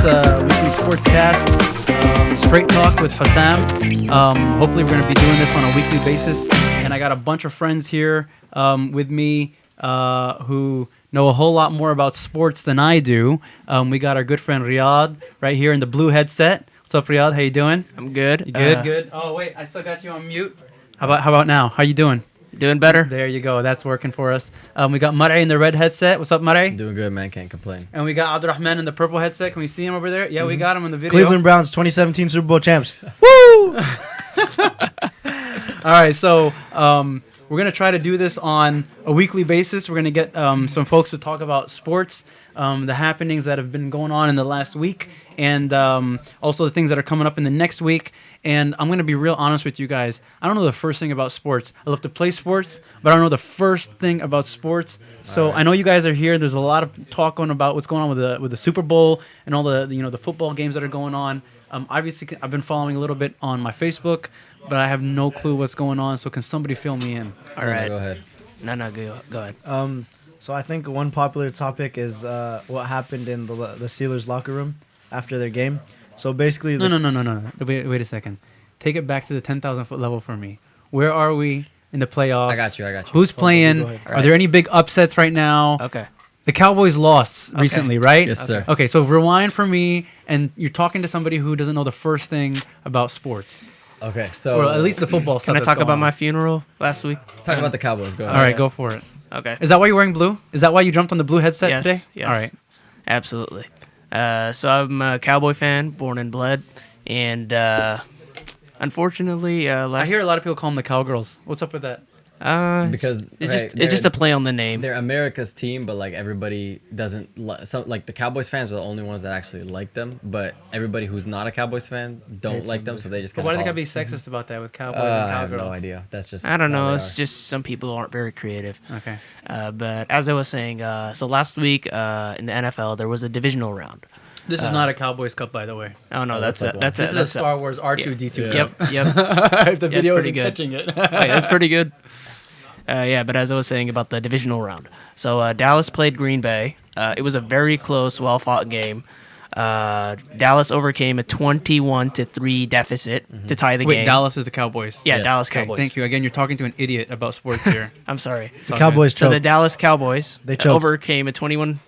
weekly sportscast, straight talk with Hosam. Hopefully, we're going to be doing this on a weekly basis. And I got a bunch of friends here with me who know a whole lot more about sports than I do. We got our good friend Riyadh right here in the blue headset. What's up, Riyadh? How you doing? I'm good. You good? Good. Oh wait, I still got you on mute. How about now? How you doing? Doing better. There you go. That's working for us. We got Mar'ay in the red headset. What's up, Mar'ay? Doing good, man. Can't complain. And we got Abdurrahman in the purple headset. Can we see him over there? Yeah, we got him in the video. Cleveland Browns 2017 Super Bowl champs. Woo! All right, so we're going to try to do this on a weekly basis. We're going to get some folks to talk about sports, the happenings that have been going on in the last week, and also the things that are coming up in the next week. And I'm going to be real honest with you guys. I don't know the first thing about sports. I love to play sports, but I don't know the first thing about sports. So I know you guys are here. There's a lot of talk on about what's going on with the Super Bowl and all the football games that are going on. Obviously, I've been following a little bit on my Facebook, but I have no clue what's going on. So can somebody fill me in? All right. Go ahead. No, go ahead. So I think one popular topic is what happened in the Steelers locker room after their game. So basically, No. Wait a second. Take it back to the 10,000 foot level for me. Where are we in the playoffs? I got you. Who's playing? Go ahead. Are there any big upsets right now? Okay. The Cowboys lost recently, right? Yes, sir. Okay, so rewind for me, and you're talking to somebody who doesn't know the first thing about sports, Okay, so or at least the football stuff. Can I that's talk going about on. my funeral last week? talk about the Cowboys. Go All ahead. right, go for it. Okay. Is that why you're wearing blue? Is that why you jumped on the blue headset Yes, today? yes. All right. Absolutely. So I'm a Cowboy fan, born and bled, and unfortunately, I hear a lot of people call them the Cowgirls. What's up with that? Because it's just a play on the name. They're America's team, but like everybody doesn't. Like the Cowboys fans are the only ones that actually like them, but everybody who's not a Cowboys fan don't like them, so they just. But why do they gotta be sexist about that with Cowboys and I have Cowgirls? no idea. That's just. I don't how know. they It's are. just some people aren't very creative. Okay. But as I was saying, so last week in the NFL there was a divisional round. This is not a Cowboys Cup, by the way. Oh no, Oh, that's that's like that's This it. is a Star Wars R2D2 Yeah. Cup. Yep. If the video pretty isn't good. catching it. Hey, that's pretty good. But as I was saying about the divisional round, so Dallas played Green Bay. It was a very close, well-fought game. Dallas overcame a 21-3 deficit to tie the Wait, game. Dallas is the Cowboys. Yeah, Yes. Dallas Okay, Cowboys. thank you. Again, you're talking to an idiot about sports here. I'm sorry. It's all Cowboys So the choked. Dallas Cowboys They choked. overcame a 21-3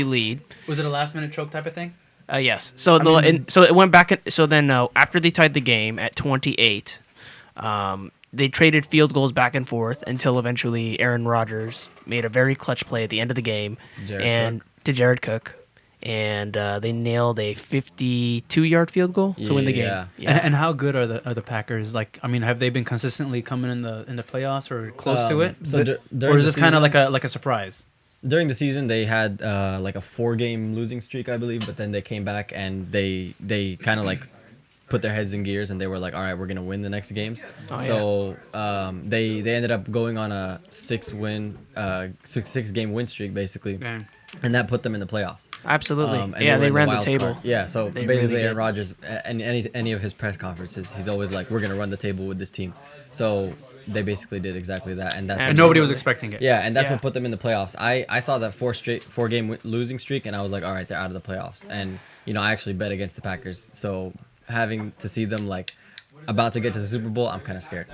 lead. good. Was it a last-minute choke type of thing? Yes. So so it went back. So then after they tied the game at 28, they traded field goals back and forth until eventually Aaron Rodgers made a very clutch play at the end of the game to Jared Cook, and they nailed a 52-yard field goal to win the game. Yeah. And how good are the Packers? Like, I mean, have they been consistently coming in the playoffs or close to it? So Or is this kind of like a surprise? During the season, they had like a 4-game losing streak, I believe, but then they came back and they kind of like put their heads in gears and they were like, all right, we're gonna win the next games. So they ended up going on a 6-game win streak basically, Okay. and that put them in the playoffs. Absolutely. And they were in ran the wild table. card. Yeah, so They basically really Aaron did. Rodgers, and any of his press conferences, he's always like, we're gonna run the table with this team. So they basically did exactly that, and that's And what- nobody was expecting it. Yeah, and that's Yeah. what put them in the playoffs. I saw that 4-game losing streak, and I was like, all right, they're out of the playoffs. And I actually bet against the Packers, so having to see them like about to get to the Super Bowl, I'm kind of scared.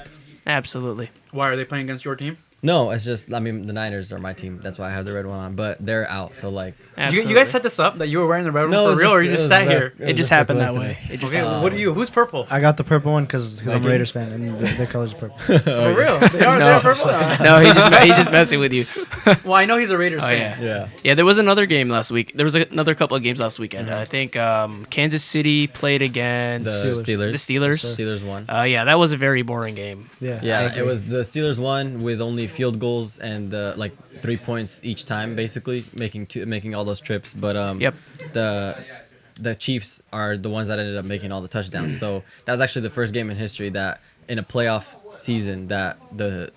Absolutely. Why are they playing against your team? No, it's just the Niners are my team. That's why I have the red one on, but they're out. So like, Absolutely. You guys set this up that you were wearing the red one no, for it's real, or you it just was sat a- here? It just was a happened that way. coincidence. It just Okay, happened. what are you? Who's purple? I got the purple one because I'm a Vikings? Raiders fan and their colors are purple. For real? They're No. purple? No, he just messing with you. Well, I know he's a Raiders Oh, fan. yeah. Yeah. Yeah, there was another game last week. There was another couple of games last weekend. I think Kansas City played against The Steelers. The Steelers. Steelers won. Yeah, that was a very boring game. Yeah. I Yeah, agree. it was the Steelers won with only field goals and like 3 points each time, basically making all those trips. But Yep. the Chiefs are the ones that ended up making all the touchdowns. So that was actually the first game in history that in a playoff season that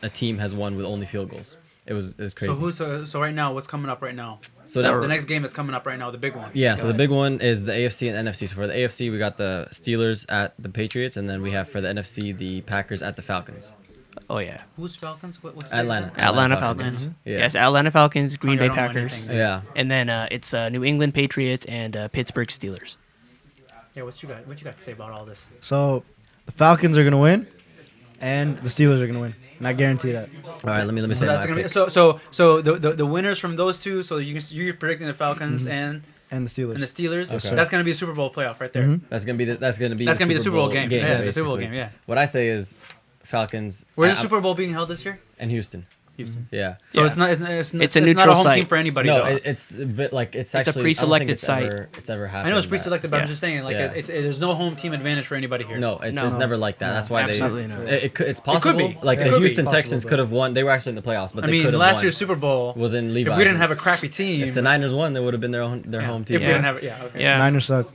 a team has won with only field goals. It was crazy. So right now, what's coming up right now? So So- The next game is coming up right now, the big one. Yeah, so the big one is the AFC and NFC. So for the AFC, we got the Steelers at the Patriots, and then we have for the NFC the Packers at the Falcons. Oh yeah, Who's Falcons? What's Atlanta. Atlanta Falcons. Yeah. Yes, Atlanta Falcons, Green Okay, I Bay don't know Packers, anything. Yeah. and then it's New England Patriots and Pittsburgh Steelers. Yeah, what you got to say about all this? So the Falcons are gonna win, and the Steelers are gonna win, and I guarantee that. All right, let me say So that's my gonna be pick. so the winners from those two. So you're predicting the Falcons And the Steelers. and the Steelers. Okay. That's gonna be a Super Bowl playoff right there. Mhm. That's gonna be The Super Bowl game. Yeah, the Super Bowl basically. game. Yeah. What I say is Falcons. Where's the I'm- Super Bowl being held this year? in Houston. Houston. Yeah. So Yeah. it's not It's a not neutral a home site. team for anybody. No, though. it's actually a I don't think pre-selected it's site. It's ever happened. I know it's pre-selected, but I'm Yeah. just saying, like, Yeah. there's no home team advantage for anybody here. No, it's No. never like that. No, That's why absolutely not. it's possible. be. Like It the could be. Houston Possible, Texans but- could have won. They were actually in the playoffs, but I they mean, could have last won. year's Super Bowl was in Levi's. if we didn't have a crappy team. If the Niners won, they would have been their home yeah, team. If we didn't have it, yeah. Okay. Yeah. Niners suck.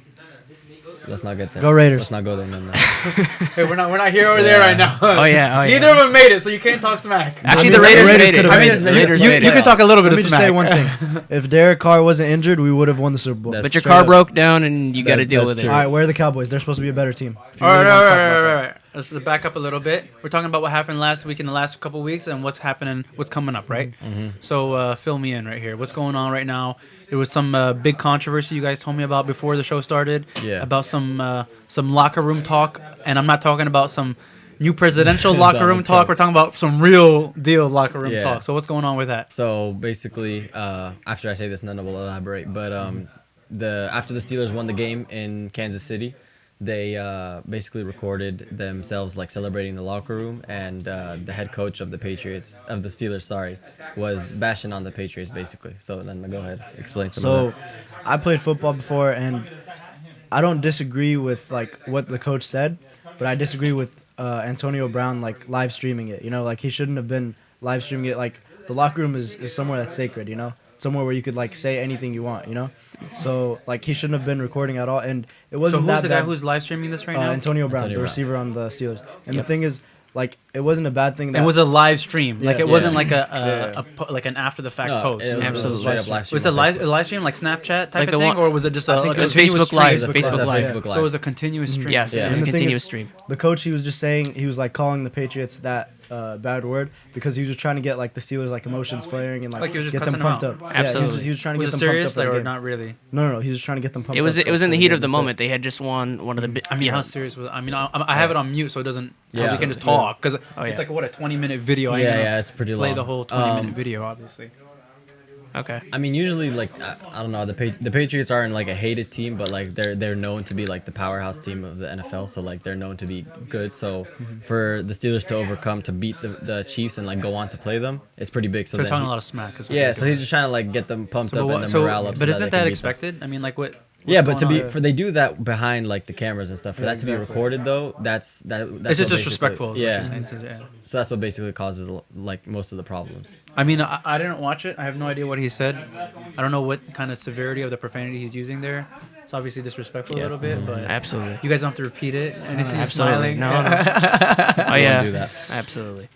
Let's not get there. Go Raiders. Let's not go there, man. Hey, we're not here or there Yeah. right now. Oh yeah. Oh yeah. Neither of them made it, so you can't talk smack. Actually, I mean, the Raiders Raiders made it. could've I made mean, it. the Raiders you made can it. talk a little bit Let me of just smack. say one thing. If Derek Carr wasn't injured, we would have won the Super Bowl. That's But your straight car up. broke down, and you got to deal that's with it. true. All right, where are the Cowboys? They're supposed to be a better team. If you All right, really all wanna right, talk all about right, all right. Let's back up a little bit. We're talking about what happened last week in the last couple of weeks and what's happening, what's coming up, right? So fill me in right here. What's going on right now? There was some big controversy you guys told me about before the show started. Yeah. About some locker room talk, and I'm not talking about some new presidential locker room Donald talk. Trump. We're talking about some real deal locker room Yeah. talk. So what's going on with that? So basically, after I say this, none will elaborate. But after the Steelers won the game in Kansas City, they basically recorded themselves like celebrating the locker room, and the head coach of the Steelers, was bashing on the Patriots basically. So then go ahead, explain some of So, that. I played football before, and I don't disagree with like what the coach said, but I disagree with Antonio Brown like live streaming it. You know, like he shouldn't have been live streaming it. Like the locker room is somewhere that's sacred. You know, somewhere where you could like say anything you want. You know, so like he shouldn't have been recording at all, and it So wasn't who's that the guy bad. who's live streaming this right now? Antonio Brown, Antonio the Brown. receiver on the Steelers. And Yep. the thing is, like, it wasn't a bad thing. That It was a live stream. Like Yeah. it wasn't Yeah. like Yeah. like an after the fact No, post. it was Absolutely. a straight up live stream. Was it on live, Facebook. a live stream like Snapchat type Like of the thing, one- or was it just I a think it was continuous Facebook Live. stream? Facebook It's a Live. Facebook So Live. it was a continuous stream. Yes, Yeah. it was a And the thing continuous is- stream. The coach, he was just saying, he was like calling the Patriots that bad word because he was just trying to get like the Steelers like emotions flaring and like Like he was just get them cussing them pumped out. up. Yeah, Absolutely. he was trying to Was get it them serious pumped up for or the game. not really? No, he was just trying to get them pumped It was up. it was in the for heat game, of the that's it. moment. They had just won one of the. I mean, you how know, serious was it? I mean, I have it on mute so it doesn't. So Yeah. we can just talk because Oh, it's yeah. like what a 20-minute video. I ain't Yeah, gonna yeah, it's pretty play long. the whole 20-minute video, obviously. Okay. I mean, usually, like I don't know, the Patriots aren't like a hated team, but like they're known to be like the powerhouse team of the NFL. So like they're known to be good. So for the Steelers to overcome to beat the Chiefs and like go on to play them, it's pretty big. So So they're then talking a lot of smack. is what yeah, they're so doing. he's just trying to like get them pumped up But and the morale up. but so isn't they can that beat them. expected? I mean, like what? Yeah, what's but to going be on? for they do that behind like the cameras and stuff. For Yeah, that to be exactly. recorded though, that's it's what just basically- disrespectful. is what Yeah, you're saying. So, yeah. so that's what basically causes like most of the problems. I mean, I didn't watch it. I have no idea what he said. I don't know what kind of severity of the profanity he's using there. It's obviously disrespectful a Yeah. little bit, but Absolutely. you guys don't have to repeat it. And he's Absolutely. smiling. No. no. Oh Don't yeah. do that. Absolutely.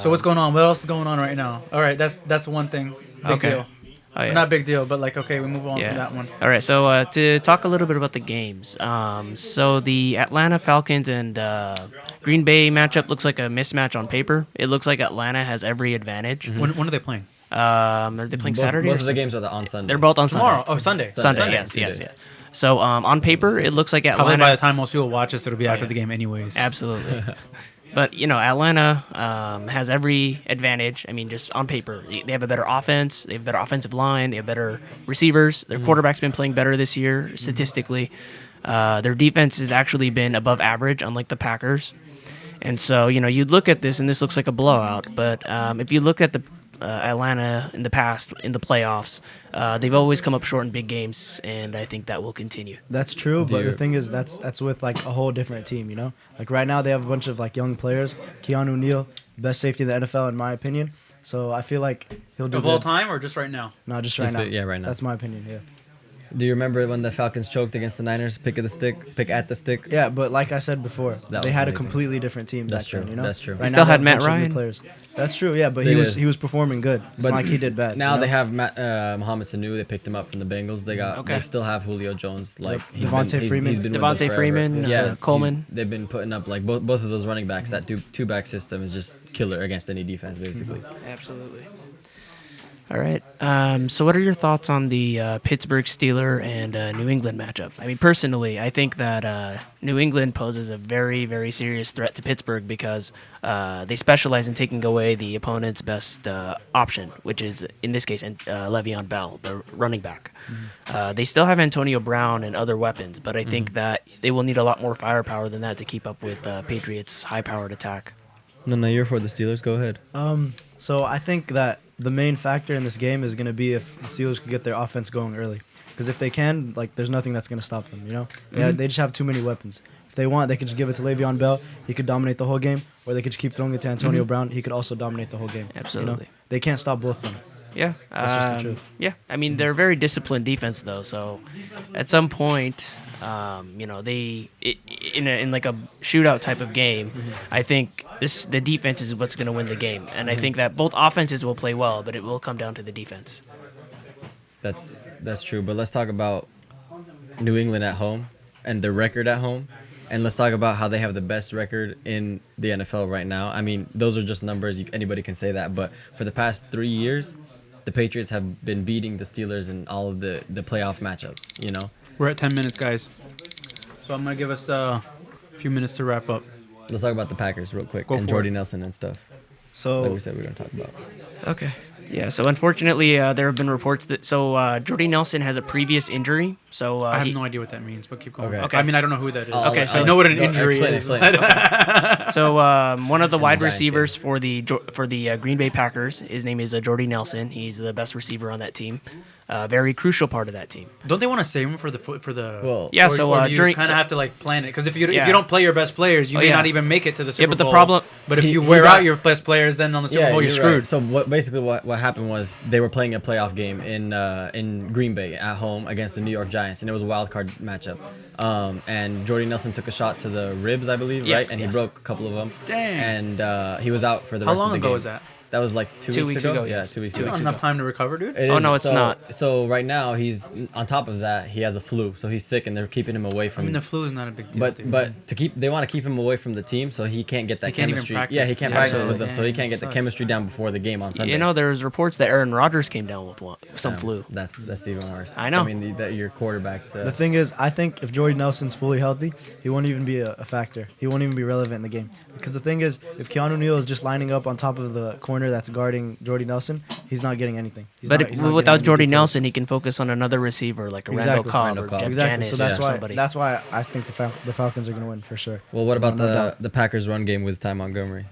So what's going on? What else is going on right now? All right, that's one thing. Big Okay. deal. Oh, yeah. Not big deal, but like okay, we move on Yeah. to that one. All right, so to talk a little bit about the games. So the Atlanta Falcons and Green Bay matchup looks like a mismatch on paper. It looks like Atlanta has every advantage. When are they playing? Are they playing Saturday? Both or of the games are on Sunday. They're both on Tomorrow. Sunday. Oh, Sunday. Sunday, Sunday, yes, 2 yes, days. yes. So on paper, it looks like Probably Atlanta. by the time most people watch this, it'll be after yeah. the game, anyways. Absolutely. But, you know, Atlanta has every advantage. I mean, just on paper. They have a better offense. They have a better offensive line. They have better receivers. Their quarterback's been playing better this year, statistically. Their defense has actually been above average, unlike the Packers. And so, you know, you'd look at this, and this looks like a blowout. But if you look at the Atlanta in the past, in the playoffs, they've always come up short in big games, and I think that will continue. That's true, but the Dude. thing is, that's with like a whole different team, you know. Like right now, they have a bunch of like young players. Keanu Neal, best safety in the NFL, in my opinion. So I feel like he'll do Of all good. time or just right now? No, just right Just now. yeah, right now. That's my opinion. Yeah. Do you remember when the Falcons choked against the Niners? Pick at the stick. Yeah, but like I said before, That they was had a amazing. completely different team. That's back then, true, you know? that's true. Right Still now, had they have Matt a bunch of new Ryan. Players. That's true. Yeah, but They he did. was performing good. It's But not like he did bad. Now you they know? have Mohamed Sanu. They picked him up from the Bengals. Okay. They still have Julio Jones. Like Yep. he's Devontae been, he's- Freeman. he's been with Devontae them forever. Freeman, Coleman. They've been putting up like both of those running backs. That two back system is just killer against any defense basically. Absolutely. All right. So, what are your thoughts on the Pittsburgh Steeler and New England matchup? I mean, personally, I think that New England poses a very, very serious threat to Pittsburgh because they specialize in taking away the opponent's best option, which is, in this case, Le'Veon Bell, the running back. They still have Antonio Brown and other weapons, but I think that they will need a lot more firepower than that to keep up with Patriots' high-powered attack. No, you're for the Steelers. Go ahead. So I think that the main factor in this game is going to be if the Steelers could get their offense going early. Because if they can, like, there's nothing that's going to stop them, you know? Yeah, they just have too many weapons. If they want, they could just give it to Le'Veon Bell. He could dominate the whole game. Or they could just keep throwing it to Antonio Brown. He could also dominate the whole game. Absolutely. You know? They can't stop both of them. Yeah, That's just the truth. Yeah, I mean they're very disciplined defense though. So at some point, in like a shootout type of game, I think the defense is what's going to win the game, and I think that both offenses will play well, but it will come down to the defense. That's true. But let's talk about New England at home and their record at home. And let's talk about how they have the best record in the NFL right now. I mean, those are just numbers. Anybody can say that. But for the past 3 years, the Patriots have been beating the Steelers in all of the playoff matchups, you know? We're at 10 minutes, guys. So I'm going to give us a few minutes to wrap up. Let's talk about the Packers real quick Go and for Jordy it. Nelson and stuff. So Like we said we were going to talk about. Okay. Yeah, so unfortunately, there have been reports that Jordy Nelson has a previous injury. So I have no idea what that means, but keep going. Okay. I mean, I don't know who that is. Okay, so I know what an Go- injury is. explain. So one of the wide Giants receivers for the Green Bay Packers, his name is Jordy Nelson. He's the best receiver on that team. Very crucial part of that team. Don't they want to save him for the Well, Yeah, or, so or do you during kind of so- have to like plan it because if you Yeah. don't play your best players, you may yeah. not even make it to the Super but the Bowl. problem- But if He- you he wear got- out your best players, then on the Super Bowl you're screwed. Right. So what happened was they were playing a playoff game in Green Bay at home against the New York Giants, and it was a wild card matchup. And Jordy Nelson took a shot to the ribs, I believe, Yes, right? And he yes. broke a couple of them. Dang. And he was out for the How rest long of the ago game. was that? That was like 2 weeks ago. Yeah, yes. 2 weeks Two ago. Not weeks enough ago. time to recover, dude. It Oh, is- no, it's not. So right now he's on top of that. He has a flu, so he's sick, and they're keeping him away I from. mean, the flu is not a big deal. dude. But they want to keep him away from the team, so he can't get that He can't even chemistry. practice. Yeah, he can't Yeah, practice so- with them, so he Dang, can't get the sucks. chemistry down before the game on Sunday. You know, there's reports that Aaron Rodgers came down with some flu. That's even worse. I know. I mean, that your quarterback. the thing is, I think if Jordy Nelson's fully healthy, he won't even be a factor. He won't even be relevant in the game. Because the thing is, if Keanu Neal is just lining up on top of the corner that's guarding Jordy Nelson, he's not getting anything. He's But not getting without any Jordy deep Nelson, he can focus on another receiver like a Randall Exactly. Cobb Randall or Cobb. Jeff Exactly. Janis So that's or why somebody. I think the Falcons are going to win for sure. Well, what about No doubt. the Packers run game with Ty Montgomery?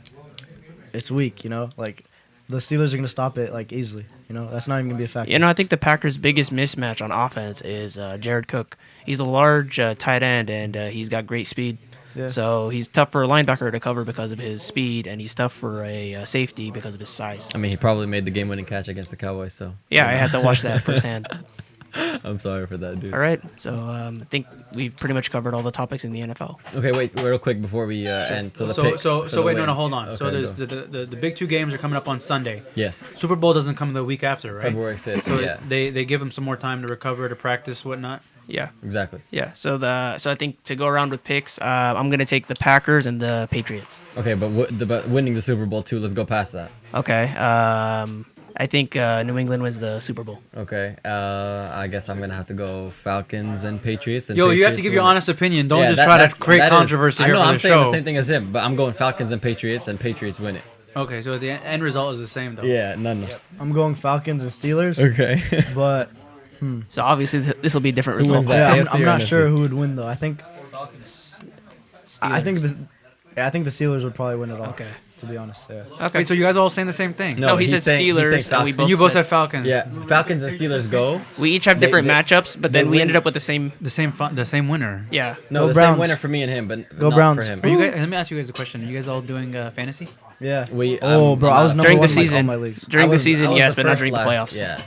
It's weak, you know. Like the Steelers are going to stop it like easily. You know, that's not even going to be a factor. You know, I think the Packers' biggest mismatch on offense is Jared Cook. He's a large tight end, and he's got great speed. Yeah. So he's tough for a linebacker to cover because of his speed, and he's tough for a safety because of his size. I mean, he probably made the game-winning catch against the Cowboys, so. Yeah, I had to watch that firsthand. I'm sorry for that, dude. All right, so I think we've pretty much covered all the topics in the NFL. Okay, wait, real quick before we end. So the picks. So for the wait, win. no, hold on. So Okay, there's go. the big two games are coming up on Sunday. Yes, Super Bowl doesn't come the week after, right? February 5th. So yeah, they give him some more time to recover, to practice, whatnot. Yeah, exactly. yeah. So I think to go around with picks, I'm gonna take the Packers and the Patriots. Okay, but but winning the Super Bowl too. Let's go past that. Okay. I think New England wins the Super Bowl. Okay, I guess I'm gonna have to go Falcons and Patriots. And Yo, you have to Patriots give your win it. honest opinion. Don't Yeah, just that- try that's- to create that is- controversy I here know, for I'm the saying show. the same thing as him, but I'm going Falcons and Patriots win it. Okay, so the end result is the same though. Yeah, none. I'm going Falcons and Steelers, Okay. but So obviously this will be a different Who result. wins that? yeah, AFC I'm or not NFC? sure who would win though. I think Steelers. I think the Steelers would probably win it all. Okay. To be honest, yeah. Okay. Wait, so you guys all saying the same thing? No, he he's said saying- he's Steelers, saying and we Falcons. both You both said- said Falcons. Yeah, Falcons and Steelers go. We each have different They- matchups, but they then we win. ended up with the same. The same winner. Yeah. No, Go the Browns. same winner for me and him, but Go not Browns. for him. Are you guys, let me ask you guys a question. Are you guys all doing fantasy? Yeah. We, Oh, bro, I was number During one the in, like, all season. my leagues. During I the was- season, I was yes, the but not first during the last- playoffs. Yeah.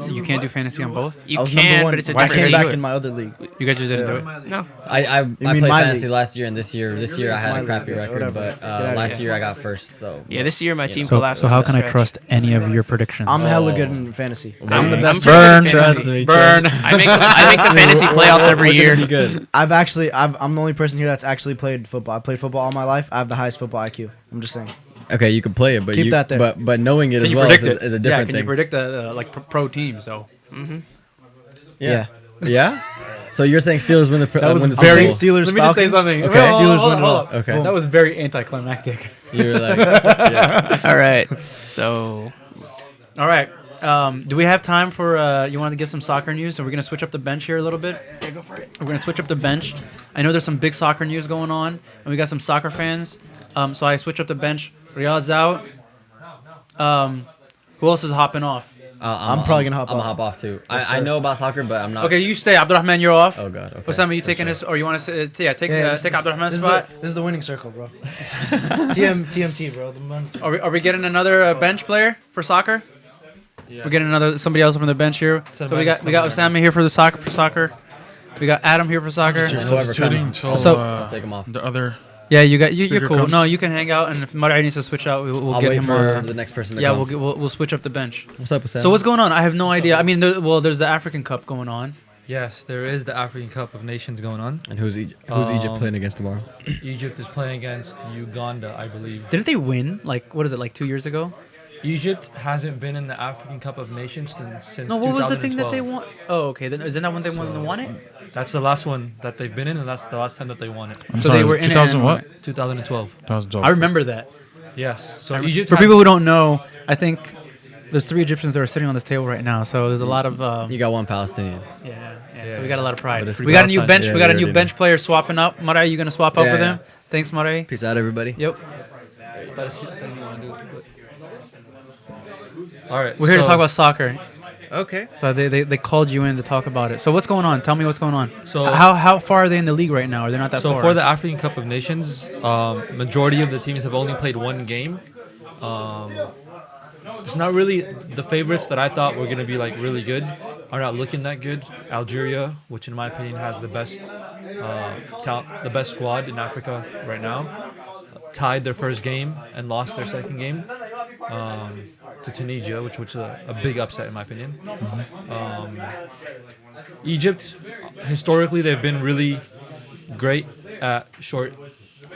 You can't do fantasy on both. You I was number can, one. but it's a I different came league. back in my other league. You guys just didn't do it. No. I mean played my fantasy league? last year and this year I had my a league, crappy yeah, record, whatever. but Get outta last here. year I got first. So Yeah, this year my team So collapsed. how down can the I stretch. trust any of your predictions? I'm hella Oh. good in fantasy. I'm the best. Burn, in trust fantasy. me. Burn. I make the fantasy playoffs every year. Be good. I'm the only person here that's actually played football. I played football all my life. I have the highest football IQ. I'm just saying. Okay, you can play it, but Keep that there. but knowing it Can as you well predict is it? a Yeah, different can thing. you predict the like pro team? So Yeah. Yeah. So you're saying Steelers win the That was win the very Super Bowl? Steelers. let me just say Falcons. something. Okay. Well, Steelers hold win on, it hold all. on. Okay. That was very anticlimactic. You're like, yeah. All right. So All right. Do we have time for you want to give some soccer news? So we're gonna switch up the bench here a little bit. Yeah, go for it. We're gonna switch up the bench. I know there's some big soccer news going on, and we got some soccer fans. So I switch up the bench. Riyad's out. Who else is hopping off? I'm probably gonna hop I'm off. hop off too. I know about soccer, but I'm not. Okay, you stay. Abdurrahman, you're off. Oh God. Okay. What's you For taking sure. this, or you want to take this Abdurrahman's is spot? this is the winning circle, bro. TMT, bro. Are we getting another bench player for soccer? We're getting somebody else from the bench here. So we got Osama here for the soccer. We got Adam here for soccer. And whoever Substituting comes, till, So- I'll take him off. the other. Yeah, you're Speaker cool. comes. No, you can hang out, and if Marai needs to switch out, we'll I'll get wait him. for the next person to Yeah, come. we'll switch up the bench. What's up, Sam? So what's going on? I have no idea. I mean, there's the African Cup going on. Yes, there is the African Cup of Nations going on. And who's Egypt playing against tomorrow? Egypt is playing against Uganda, I believe. Didn't they win? Like, what is it? Like 2 years ago? Egypt hasn't been in the African Cup of Nations since No, what was the thing that they 2012. won? Oh, okay. Then isn't that when they won it? That's the last one that they've been in, and that's the last time that they won it. I'm So sorry, they were in it 2000 and- what? 2012. 2012. I remember that. Yes. So Egypt. For has- people who don't know, I think there's 3 Egyptians that are sitting on this table right now. So there's a lot of You got one Palestinian. So we got a lot of pride. But it's We got a new Palestine. bench. Yeah, We got a you new already bench player swapping up. Marai, you gonna swap up Yeah, with yeah. him? Thanks, Marai. Peace out, everybody. Yep. that is what you wanna do, but- All right. We're here to so- talk about soccer. Okay. So they called you in to talk about it. So what's going on? Tell me what's going on. So- how far are they in the league right now? Or they're not that So far? for the African Cup of Nations, majority of the teams have only played one game. It's not really the favorites that I thought were gonna be like really good are not looking that good. Algeria, which in my opinion has the best the best squad in Africa right now, tied their first game and lost their second game to Tunisia, which is a big upset in my opinion. Egypt, historically, they've been really great at short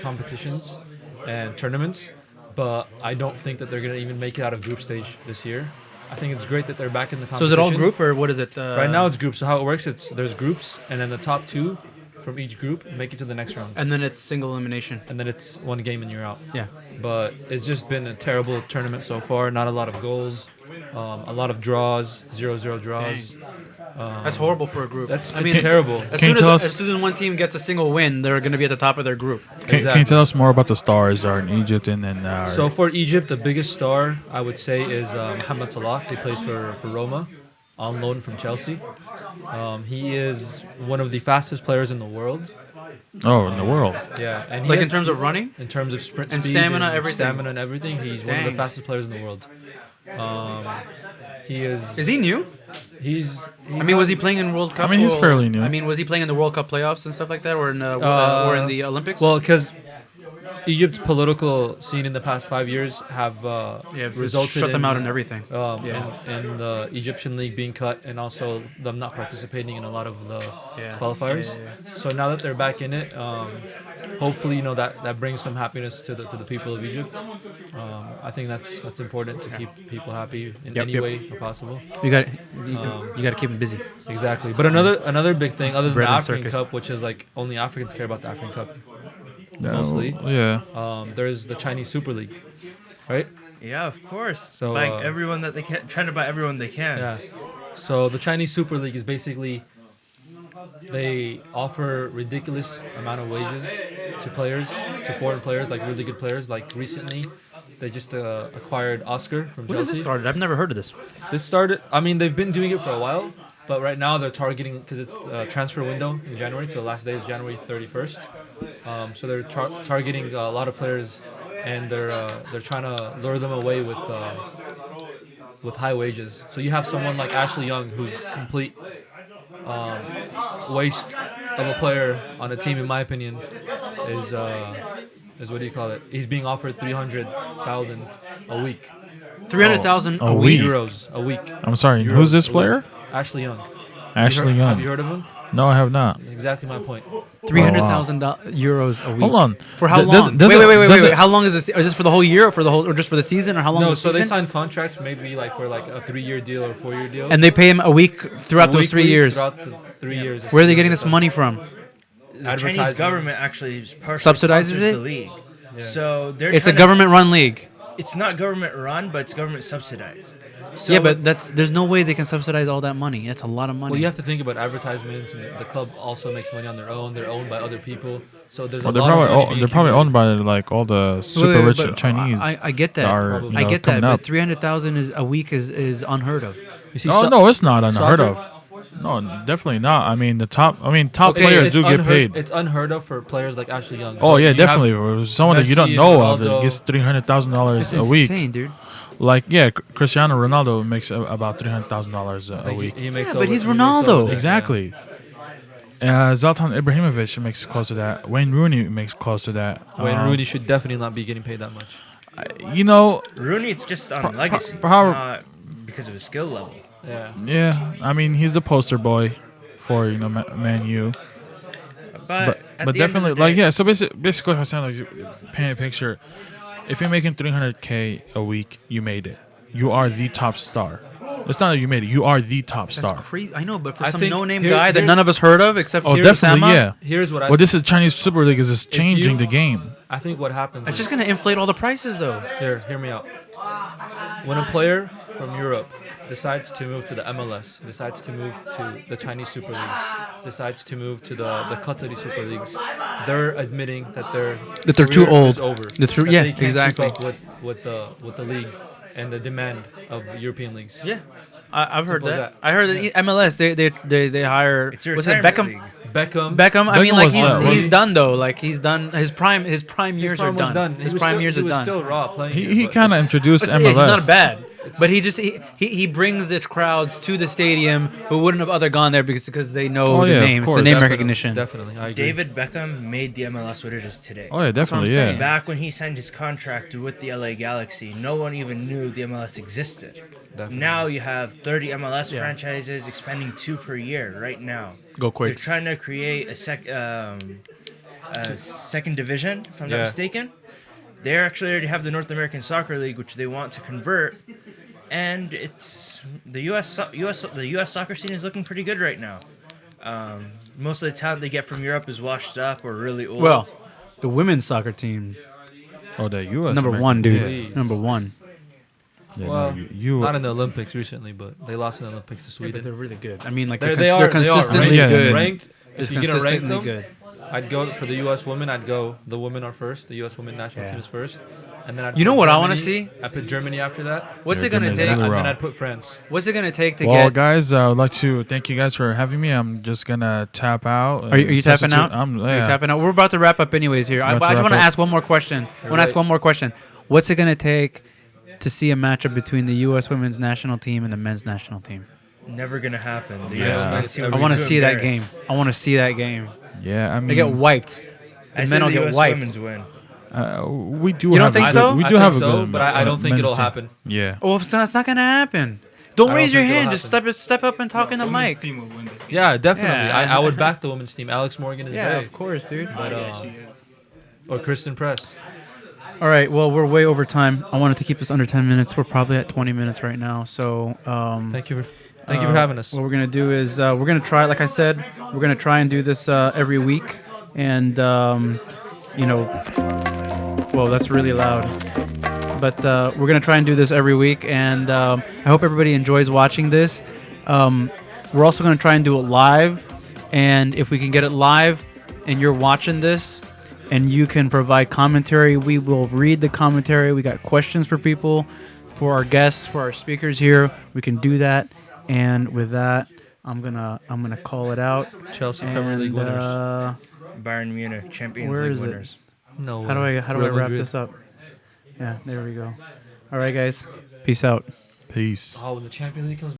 competitions and tournaments, but I don't think that they're going to even make it out of group stage this year. I think it's great that they're back in the So competition. is it all group or what is it? Right now it's groups. So how it works, there's groups, and then the top 2 from each group make it to the next round. and then it's single elimination. And then it's one game and you're out. Yeah. But it's just been a terrible tournament so far. Not a lot of goals, a lot of draws, 0-0 draws. That's horrible for a group. That's I mean, terrible. As Can you soon tell as, us- as soon as one team gets a single win, they're going to be at the top of their group. Can you Exactly. tell us more about the stars that are in Egypt and then? So for Egypt, the biggest star I would say is Mohamed Salah. He plays for Roma, on loan from Chelsea. He is one of the fastest players in the world. oh, in the world. Yeah, and he Like in has- terms of running? in terms of sprint And speed stamina, and everything. Stamina and everything, he's one of the Dang. fastest players in the world. He is. Is he new? He's. I mean, was he playing in World Cup? I mean, he's or- fairly new. I mean, was he playing in the World Cup playoffs and stuff like that, or in the Olympics? Well, because Egypt's political scene in the past 5 years have it's resulted shut them in, out and everything. Yeah. in the Egyptian league being cut, and also them not participating in a lot of the qualifiers. So now that they're back in it, hopefully that brings some happiness to the people of Egypt. I think that's important to keep people happy in any way possible. You got to keep them busy. Exactly. But another big thing other than Bread the and African circus. Cup, which is like only Africans care about the African Cup. Yeah, Mostly. Yeah. There's the Chinese Super League, right? Yeah, of course. So, Buying everyone that they can, trying to buy everyone they can. Yeah. So the Chinese Super League is basically they offer ridiculous amount of wages to players, to foreign players, like really good players. Like recently, they just acquired Oscar from When does Chelsea. this started? I've never heard of this. This started. I mean, they've been doing it for a while, but right now they're targeting because it's a transfer window in January. So the last day is January 31st. So they're targeting a lot of players, and they're trying to lure them away with high wages. So you have someone like Ashley Young, who's complete waste of a player on a team, in my opinion, is what do you call it? He's being offered 300,000 a week. 300,000 Oh, a a week. week. Euros a week. I'm sorry. Euros Who's this a week. player? Ashley Young. Ashley Have Young. you heard of him? No, I have not. That's exactly my point. €300,000 a week. Hold on. For how Th- long? does it- does Wait. it- How long is this? Is this for the whole year, or for the whole, or just for the season, or how long? No, is the so they season? sign contracts maybe like for like a 3-year deal or 4-year deal. And they pay him a week throughout those 3 Weekly years. Throughout the 3 years. Where are they getting this money from? The Chinese Advertisement. government actually partially Subsidizes sponsors it? the league. Yeah. So they're It's a trying to- government-run league. It's not government run, but it's government subsidized. So Yeah, but there's no way they can subsidize all that money. That's a lot of money. Well, you have to think about advertisements, and the club also makes money on their own. They're owned by other people, so there's Well, a they're lot of probably money being they're probably owned accumulated. by like all the Wait, super rich but Chinese. I get that. that are, Probably. I get that, coming but up. 300,000 is a week is unheard of. You see, Oh no, it's not unheard soccer- of. No, definitely not. I mean, top Okay, players it's do get unheard- paid. It's unheard of for players like Ashley Young. Oh yeah, You have definitely. Someone that you don't Messi, know of Ronaldo. that gets $300,000 It's a week. insane, dude. Like yeah, Cristiano Ronaldo makes about $300,000 I a think week. He makes Yeah, over- but he's he makes Ronaldo. over that, Exactly. Zlatan Ibrahimovic makes close to that. Wayne Rooney makes close to that. Yeah. Wayne Rooney should definitely not be getting paid that much. You know, Rooney, it's just on Pro- legacy. pro- how- It's not because of his skill level. Yeah. yeah. I mean, he's a poster boy for Man U. But at But the end of definitely, the like day- yeah. So basically, I was saying, like, you paint a picture. If you're making 300K a week, you made it. You are the top star. It's not that you made it. You are the top star. That's crazy. I know, but for I some think no-name here- guy that here's- none of us heard of except Oh, here definitely, Osama, yeah. Here's what I. Well, this is Chinese Super League is just changing you- the game. I think what happens. It's is- just gonna inflate all the prices, though. Here, hear me out. When a player from Europe decides to move to the MLS, decides to move to the Chinese Super Leagues, decides to move to the Qatari Super Leagues, they're admitting that they're too career old. is over. They're too- That yeah, they can't exactly. Keep up with the league and the demand of European leagues. Yeah, I've heard Simple as that. that. I heard that MLS they hire. It's a Was it retirement Beckham? league. Beckham. I mean, Beckham like was, was he's he- done though. Like he's done his prime. His prime His years prime are was done. He His was prime still, years he are was done. still raw playing. He but kind of it's- introduced It's MLS. not bad. But he brings the crowds to the stadium who wouldn't have other gone there because they know Oh, the yeah, of names, the course. name Definitely, recognition. Definitely, I agree. David Beckham made the MLS what it is today. Oh yeah, definitely, saying. yeah. Back when he signed his contract with the LA Galaxy, no one even knew the MLS existed. Definitely. Now you have 30 MLS Yeah. franchises expanding 2 per year right now. Go They're quick. trying to create a second division, if I'm not Yeah. mistaken. They actually already have the North American Soccer League, which they want to convert, and it's the U.S. soccer scene is looking pretty good right now. Most of the talent they get from Europe is washed up or really old. Well, the women's soccer team, Oh, the U.S. number American- one, dude. Please. Number one. Yeah, no, Well, you not in the Olympics recently, but they lost in the Olympics to Yeah, Sweden. but they're really good. I mean, like They're, they're consistently ranked. good. Ranked. They're If you're gonna rank consistently them, good. I'd go for the U.S. women. I'd go. The women are first. The U.S. women national Yeah. team is first, and then I'd You know put what I wanna Germany- see? I put Germany after that, What's Yeah, it gonna Germany's take? really and wrong. then I'd put France. What's it gonna take to well, get? guys, I would like to thank you guys for having me. I'm just gonna tap out. Are you tapping substitute- out? I'm, Are you yeah. tapping out? We're about to wrap up anyways here. I About to just wrap want to up. ask one more question. I want to ask one more question. What's it gonna take to see a matchup between the U.S. women's national team and the men's national team? never gonna happen. The Yeah. US men's team would I be want to too see that game. embarrassed. I want to see that game. Yeah, I mean, They get wiped. I The say men will the get US wiped. women's win. we do. You don't have think a so? good, We I do think have a so, good. but I don't think men's it'll team. happen. Yeah. Oh, it's not gonna happen. I Don't don't raise your think it'll hand. Just step up and talk in the mic. Yeah, definitely. Yeah. I would back the women's team. Alex Morgan is Yeah, great, of course, dude. but or Kristen Press. All right. Well, we're way over time. I wanted to keep this under 10 minutes. We're probably at 20 minutes right now. So, Thank you for having us. What we're gonna do is we're gonna try, like I said, we're gonna try and do this every week, and you know, whoa, that's really loud. But we're gonna try and do this every week, and I hope everybody enjoys watching this. We're also gonna try and do it live, and if we can get it live, and you're watching this, and you can provide commentary, we will read the commentary. We got questions for people, for our guests, for our speakers here. We can do that. And with that, I'm gonna call it out. Chelsea Premier League winners. Bayern Munich Champions Where League is it? winners. No. How do I Real wrap Madrid. this up? Yeah, there we go. All right, guys. Peace out. Peace. Oh, when the Champions League comes